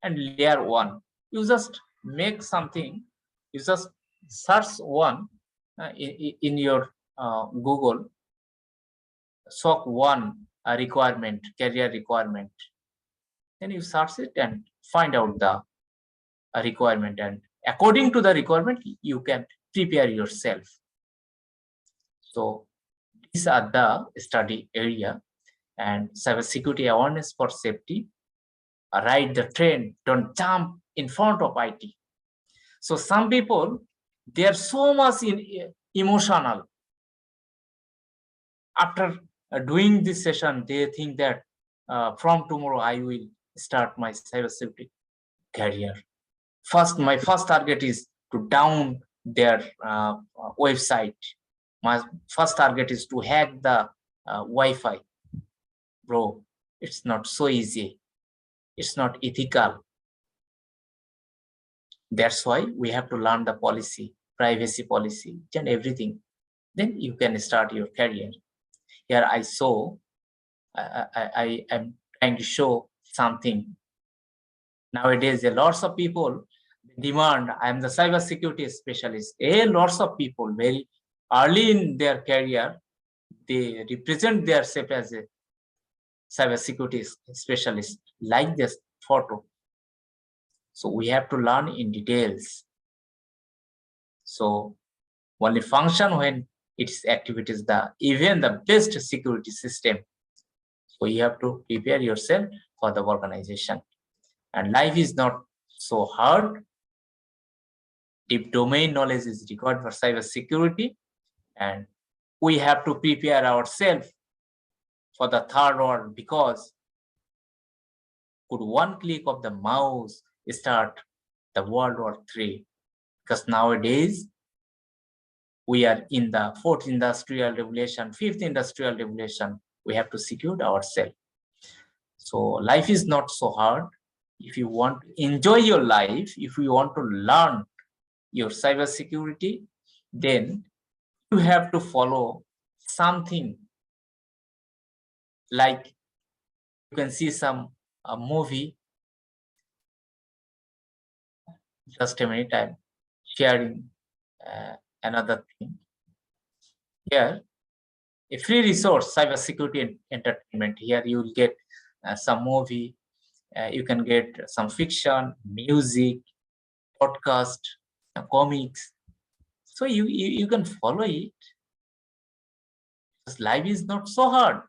and layer 1. You just make something, you just search one in your Google, SOC 1 requirement, career requirement. Then you search it and find out the requirement, and according to the requirement, you can prepare yourself. So these are the study area, and cybersecurity awareness for safety. ride the train, don't jump in front of IT. So some people, they are so much emotional. After doing this session, they think that from tomorrow I will start my cybersecurity career. My first target is to down their website. My first target is to hack the Wi-Fi. Bro, it's not so easy. It's not ethical. That's why we have to learn the policy, privacy policy, and everything. Then you can start your career. Here I am trying to show something. Nowadays, there are lots of people demand, I am the cybersecurity specialist. Lots of people very early in their career, they represent themselves as a cybersecurity specialist, like this photo. So we have to learn in details. So only function when its activities, even the best security system. So you have to prepare yourself for the organization. And life is not so hard. Deep domain knowledge is required for cybersecurity, and we have to prepare ourselves for the third world, because could one click of the mouse start the World War III? Because nowadays we are in the fourth industrial revolution, fifth industrial revolution. We have to secure ourselves. So life is not so hard. If you want to enjoy your life, if you want to learn your cybersecurity, then you have to follow something like, you can see some movie. Just a minute, I'm sharing another thing. Here, a free resource, cybersecurity and entertainment. Here you will get some movie, you can get some fiction, music, podcast, comics. So you can follow it. Because life is not so hard.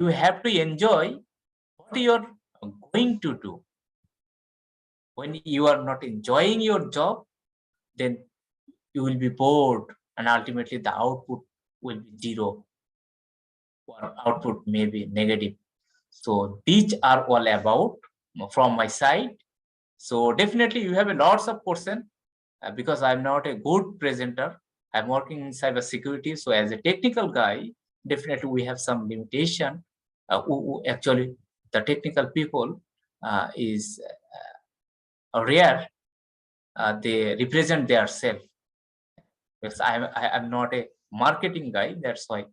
You have to enjoy what you are going to do. When you are not enjoying your job, then you will be bored, and ultimately the output will be zero, or output may be negative. So these are all about from my side. So definitely you have a lots of questions, because I'm not a good presenter. I'm working in cybersecurity. So as a technical guy, definitely we have some limitation. Actually, the technical people is rare. They represent their self. Because I'm not a marketing guy. That's why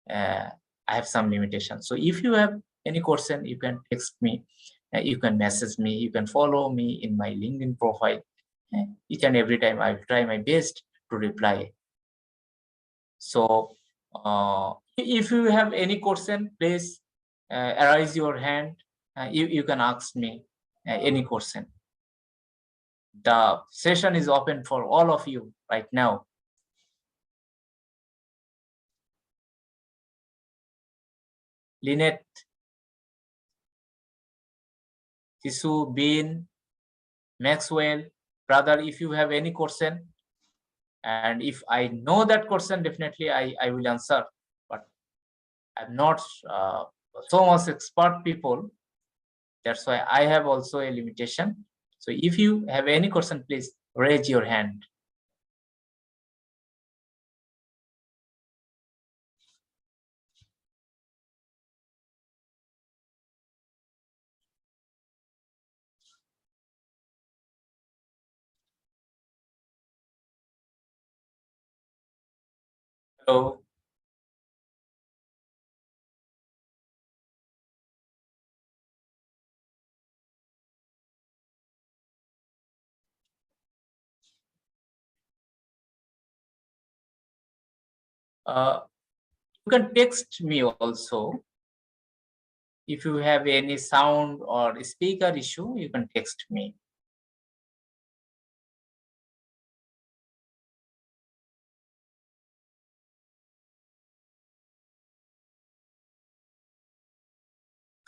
I have some limitations. So if you have any question, you can text me, you can message me, you can follow me in my LinkedIn profile. Each and every time I will try my best to reply. So if you have any question, please raise your hand. You can ask me any question. The session is open for all of you right now. Lynette, Tisu, Bean, Maxwell, brother, if you have any question, and if I know that question, definitely I will answer. But I'm not so much expert people. That's why I have also a limitation. So if you have any question, please raise your hand. Hello. You can text me also. If you have any sound or speaker issue, you can text me.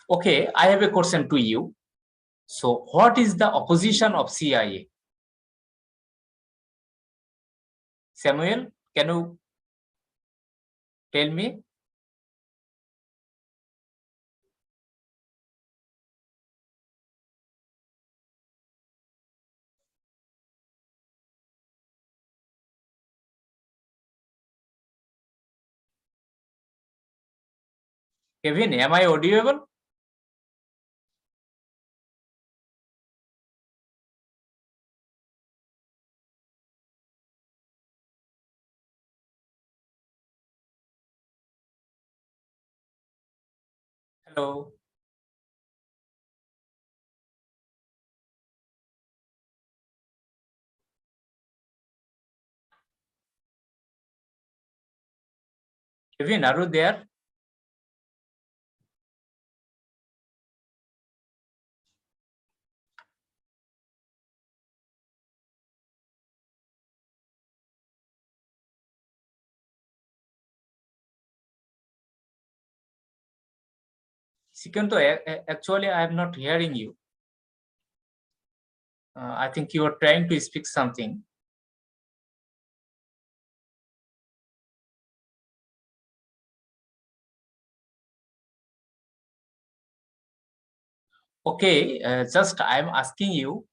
Okay, I have a question to you. So what is the opposition of CIA? Samuel, can you tell me? Kevin, am I audible? Hello. Kevin, are you there? Sikanto, actually, I am not hearing you. I think you are trying to speak something. Okay, just I am asking you,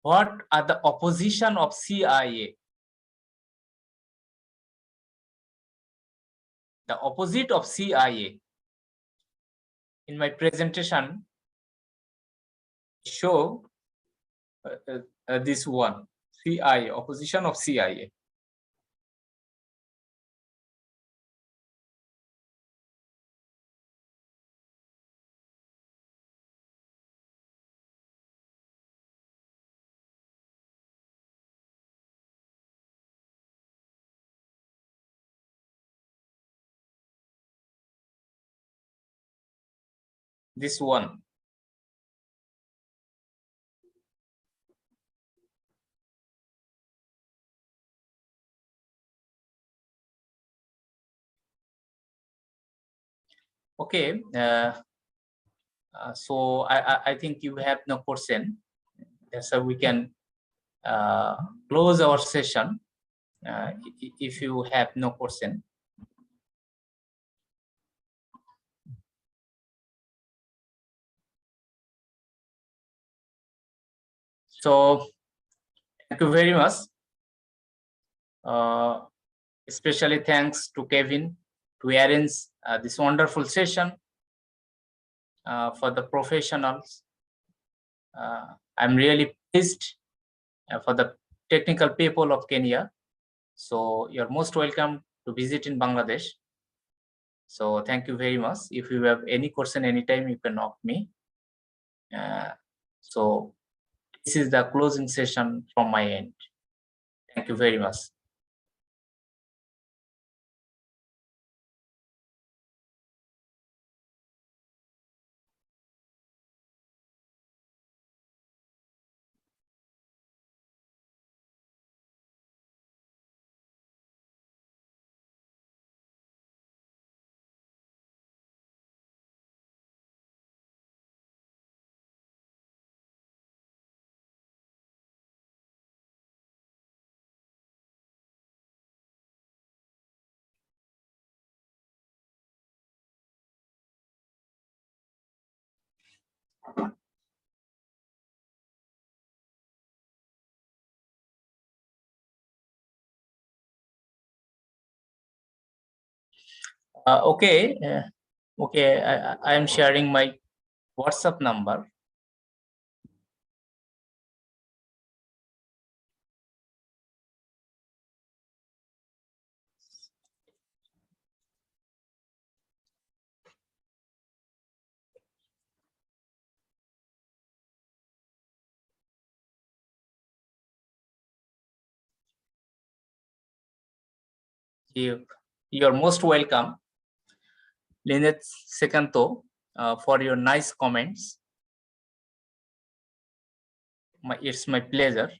what are the opposition of CIA? The opposite of CIA. In my presentation, show this one, CIA, opposition of CIA. This one. Okay, so I think you have no question. That's why we can close our session if you have no question. So thank you very much. Especially thanks to Kevin to arrange this wonderful session for the professionals. I'm really pleased for the technical people of Kenya. So you're most welcome to visit in Bangladesh. So thank you very much. If you have any question anytime, you can ask me. So this is the closing session from my end. Thank you very much. Okay, okay. I am sharing my WhatsApp number. You're most welcome, Linet Sekanto, for your nice comments. It's my pleasure.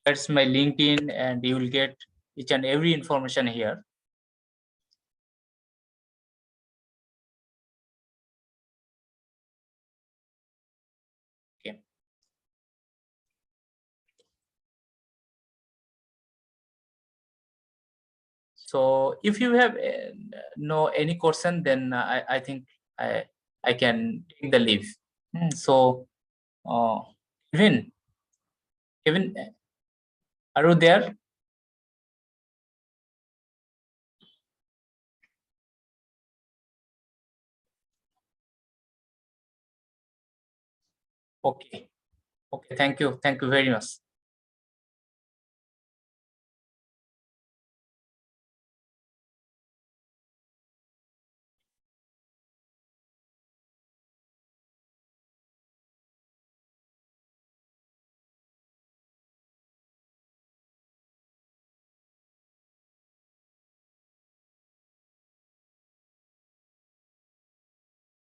That's my LinkedIn, and you will get each and every information here. Okay. So if you have no any question, then I think I can take the leave. So uh, Kevin, Kevin, are you there? Okay. Okay. Thank you. Thank you very much.